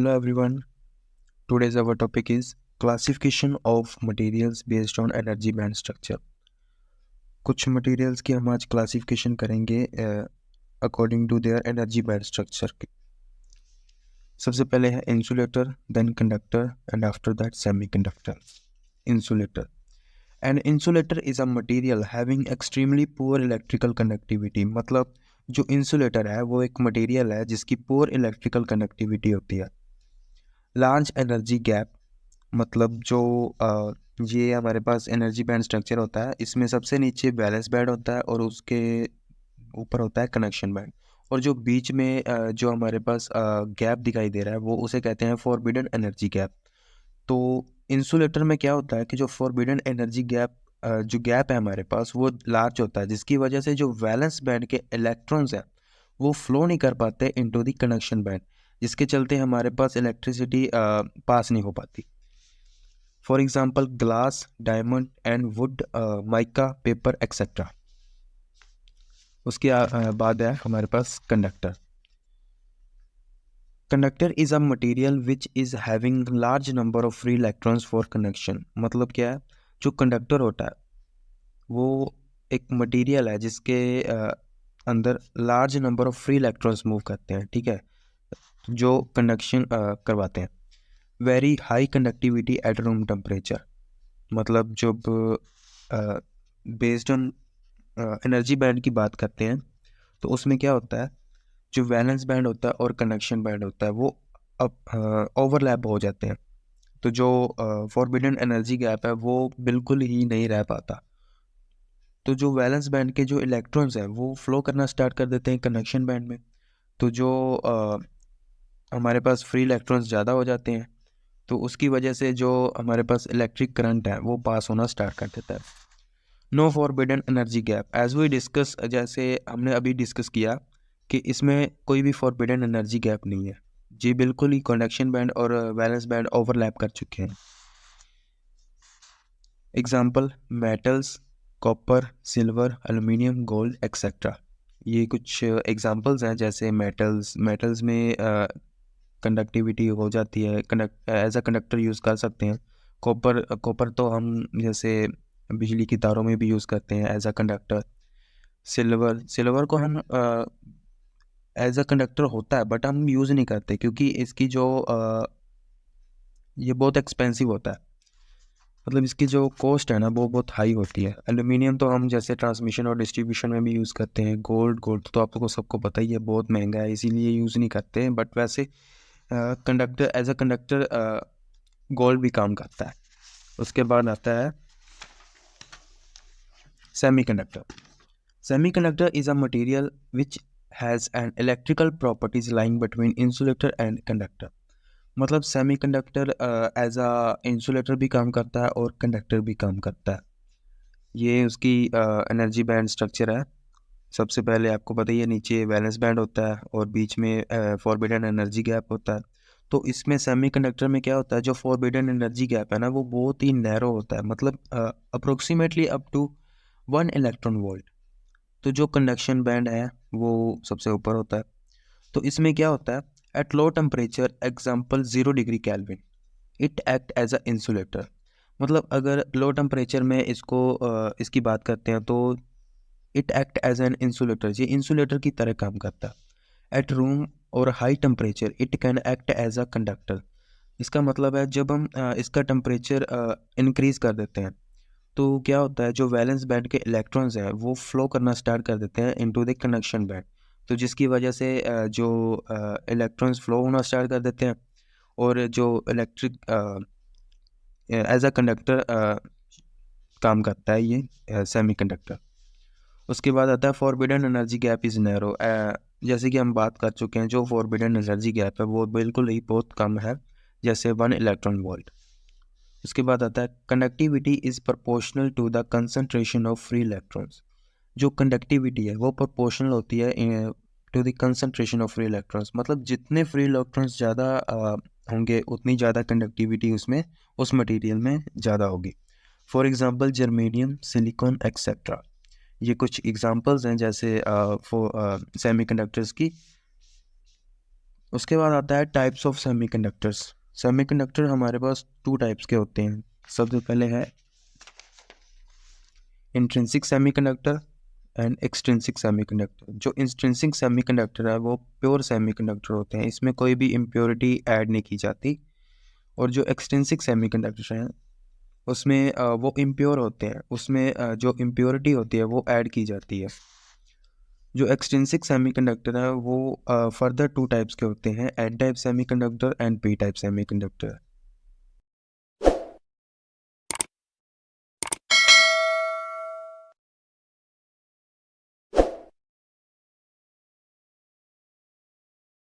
Hello everyone. Today's our topic is classification of materials based on energy band structure. कुछ materials की हम आज classification करेंगे according to their energy band structure. सबसे पहले है insulator, then conductor, and after that semiconductor. Insulator. An insulator is a material having extremely poor electrical conductivity. मतलब जो insulator है वो एक material है जिसकी poor electrical conductivity होती है. लार्ज एनर्जी गैप मतलब जो ये हमारे पास एनर्जी बैंड स्ट्रक्चर होता है, इसमें सबसे नीचे बैलेंस बैंड होता है और उसके ऊपर होता है कनेक्शन बैंड, और जो बीच में जो हमारे पास गैप दिखाई दे रहा है वो उसे कहते हैं फॉरबिडन एनर्जी गैप. तो इंसुलेटर में क्या होता है कि जो फॉरबिडन एनर्जी गैप जो गैप है हमारे पास वो लार्ज होता है, जिसकी वजह से जो वैलेंस बैंड के इलेक्ट्रॉन्स हैं वो फ्लो नहीं कर पाते इनटू द कनेक्शन बैंड, जिसके चलते हमारे पास इलेक्ट्रिसिटी पास नहीं हो पाती. For example glass, diamond and wood, mica, paper etcetera. उसके बाद है हमारे पास conductor. Conductor is a material which is having large number of free electrons for connection. मतलब क्या है, जो कंडक्टर होता है वो एक मटेरियल है जिसके अंदर large number of free electrons move करते हैं, ठीक है, जो कंडक्शन करवाते हैं. Very high conductivity at room temperature. मतलब जब बेस्ड ऑन एनर्जी बैंड की बात करते हैं तो उसमें क्या होता है, जो वैलेंस बैंड होता है और कनेक्शन बैंड होता है वो अब ओवरलैप हो जाते हैं. तो जो फॉरबिडन एनर्जी गैप है वो बिल्कुल ही नहीं रह पाता. तो जो वैलेंस बैंड के जो इलेक्ट्रॉन्स हैं वो फ्लो करना स्टार्ट कर देते हैं कनेक्शन बैंड में. तो जो हमारे पास फ्री इलेक्ट्रॉन्स ज़्यादा हो जाते हैं, तो उसकी वजह से जो हमारे पास इलेक्ट्रिक करंट है वो पास होना स्टार्ट कर देता है. No forbidden energy gap as we discuss, जैसे हमने अभी डिस्कस किया कि इसमें कोई भी फॉरबिडन एनर्जी गैप नहीं है जी, बिल्कुल ही कनेक्शन बैंड और वैलेंस बैंड ओवरलैप कर चुके हैं. Example metals, copper, silver, aluminium, gold etcetera. ये कुछ एग्जाम्पल्स हैं. जैसे मेटल्स में कंडक्टिविटी हो जाती है, एज अ कंडक्टर यूज़ कर सकते हैं. कॉपर तो हम जैसे बिजली की तारों में भी यूज़ करते हैं एज अ कंडक्टर. सिल्वर को हम एज अ कंडक्टर होता है बट हम यूज़ नहीं करते क्योंकि इसकी जो ये बहुत एक्सपेंसिव होता है. मतलब इसकी जो कॉस्ट है ना वो बहुत हाई होती है. एल्युमिनियम तो हम जैसे ट्रांसमिशन और डिस्ट्रीब्यूशन में भी यूज़ करते हैं. गोल्ड तो आपको सबको पता ही है बहुत महंगा है, इसीलिए यूज़ नहीं करते हैं. बट वैसे conductor as a conductor gold भी काम करता है. उसके बाद आता है semiconductor. Semiconductor is a material which has an electrical properties lying between insulator and conductor. मतलब सेमीकंडक्टर एज अ इंसुलेटर भी काम करता है और कंडक्टर भी काम करता है. ये उसकी एनर्जी बैंड स्ट्रक्चर है. सबसे पहले आपको पता ही है, नीचे वैलेंस बैंड होता है और बीच में फॉरबिडन एनर्जी गैप होता है. तो इसमें सेमीकंडक्टर में क्या होता है, जो फॉरबिडन एनर्जी गैप है ना वो बहुत ही नैरो होता है, मतलब approximately up to 1 electron volt. तो जो कंडक्शन बैंड है वो सबसे ऊपर होता है. तो इसमें क्या होता है, at low temperature example 0 degree kelvin it act as a insulator. मतलब अगर लो टेम्परेचर में इसकी बात करते हैं तो it act as an insulator, ये इंसुलेटर की तरह काम करता है. एट रूम और high temperature it can act as a conductor. इसका मतलब है जब हम इसका टेम्परेचर इंक्रीज कर देते हैं तो क्या होता है, जो वैलेंस बैंड के इलेक्ट्रॉन्स हैं वो फ्लो करना स्टार्ट कर देते हैं इनटू द कनेक्शन बैंड. तो जिसकी वजह से जो इलेक्ट्रॉन्स फ्लो होना स्टार्ट कर देते हैं और जो इलेक्ट्रिक एज अ कंडक्टर काम करता है ये सेमीकंडक्टर. उसके बाद आता है forbidden energy gap is narrow. जैसे कि हम बात कर चुके हैं, जो फॉरबिडन एनर्जी गैप है वो बिल्कुल ही बहुत कम है, जैसे 1 इलेक्ट्रॉन वोल्ट. उसके बाद आता है conductivity is proportional to the concentration of free electrons. जो कंडक्टिविटी है वो प्रोपोर्शनल होती है to the concentration of free electrons. मतलब जितने फ्री इलेक्ट्रॉन्स ज़्यादा होंगे उतनी ज़्यादा कंडक्टिविटी उसमें उस मटेरियल में ज़्यादा होगी. For example germanium, silicon etcetera. ये कुछ एग्जांपल्स हैं जैसे सेमीकंडक्टर्स की. उसके बाद आता है टाइप्स ऑफ सेमीकंडक्टर्स। सेमीकंडक्टर हमारे पास टू टाइप्स के होते हैं। सबसे पहले है intrinsic semiconductor and extrinsic semiconductor. जो इंट्रिंसिक सेमीकंडक्टर है वो प्योर सेमीकंडक्टर होते हैं, इसमें कोई भी इम्प्योरिटी ऐड नहीं की जाती। और जो एक्सट्रिंसिक सेमीकंडक्टर हैं उसमें वो इम्प्योर होते हैं, उसमें जो इम्प्योरिटी होती है वो ऐड की जाती है। जो एक्सट्रिंसिक सेमीकंडक्टर है वो फर्दर टू टाइप्स के होते हैं, N type semiconductor and P type semiconductor.